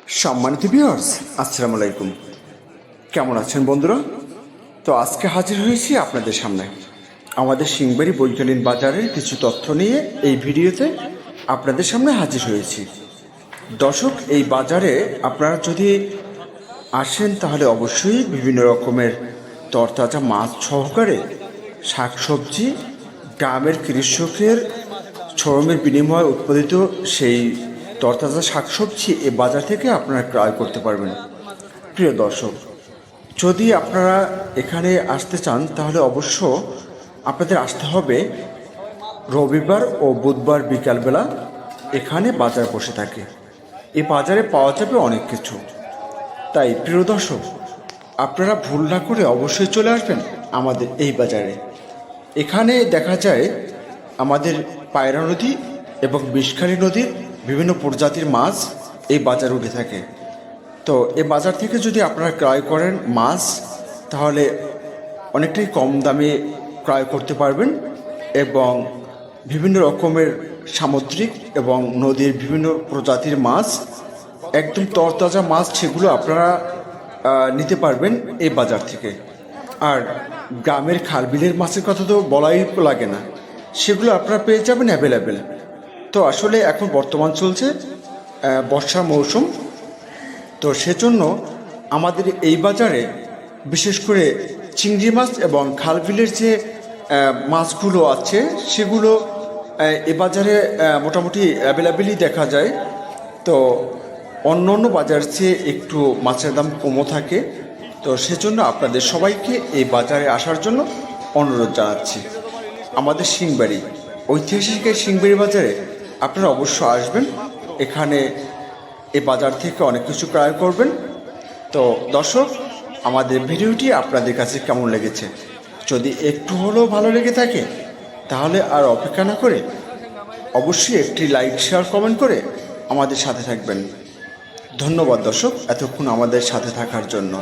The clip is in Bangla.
সম্মানিত ভিউয়ার্স, আসসালামু আলাইকুম। কেমন আছেন বন্ধুরা? তো আজকে হাজির হয়েছি আপনাদের সামনে আমাদের সিংবাড়ি বৈকালীন বাজারের কিছু তথ্য নিয়ে এই ভিডিওতে আপনাদের সামনে হাজির হয়েছি। দর্শক, এই বাজারে আপনারা যদি আসেন তাহলে অবশ্যই বিভিন্ন রকমের তরতাজা মাছ সহকারে শাকসবজি, গ্রামের কৃষকের শ্রমের বিনিময়ে উৎপাদিত সেই তরতাজা শাকসবজি এ বাজার থেকে আপনারা ক্রয় করতে পারবেন। প্রিয় দর্শক, যদি আপনারা এখানে আসতে চান তাহলে অবশ্য আপনাদের আসতে হবে রবিবার ও বুধবার বিকালবেলা। এখানে বাজার বসে থাকে। এই বাজারে পাওয়া যাবে অনেক কিছু। তাই প্রিয় দর্শক, আপনারা ভুল না করে অবশ্যই চলে আসবেন আমাদের এই বাজারে। এখানে দেখা যায় আমাদের পায়রা নদী এবং বিষখালী নদীর বিভিন্ন প্রজাতির মাছ এই বাজারে উঠে থাকে। তো এই বাজার থেকে যদি আপনারা ক্রয় করেন মাছ, তাহলে অনেকটাই কম দামে ক্রয় করতে পারবেন এবং বিভিন্ন রকমের সামুদ্রিক এবং নদীর বিভিন্ন প্রজাতির মাছ, একদম তরতাজা মাছ, সেগুলো আপনারা নিতে পারবেন এই বাজার থেকে। আর গ্রামের খালবিলের মাছের কথা তো বলাই লাগে না, সেগুলো আপনারা পেয়ে যাবেন অ্যাভেলেবেল। তো আসলে এখন বর্তমান চলছে বর্ষার মৌসুম, তো সেজন্য আমাদের এই বাজারে বিশেষ করে চিংড়ি মাছ এবং খালবিলের যে মাছগুলো আছে সেগুলো এ বাজারে মোটামুটি অ্যাভেলেবেলই দেখা যায়। তো অন্য অন্য বাজার চেয়ে একটু মাছের দাম কমও থাকে। তো সেজন্য আপনাদের সবাইকে এই বাজারে আসার জন্য অনুরোধ জানাচ্ছি। আমাদের সিংবাড়ি, ঐতিহাসিক এই সিংবাড়ি বাজারে আপনারা অবশ্য আসবেন। এখানে এই বাজার থেকে অনেক কিছু ক্রয় করবেন। তো দর্শক, আমাদের ভিডিওটি আপনাদের কাছে কেমন লেগেছে? যদি একটু হলেও ভালো লেগে থাকে তাহলে আর অপেক্ষা না করে অবশ্যই একটি লাইক, শেয়ার, কমেন্ট করে আমাদের সাথে থাকবেন। ধন্যবাদ দর্শক, এতক্ষণ আমাদের সাথে থাকার জন্য।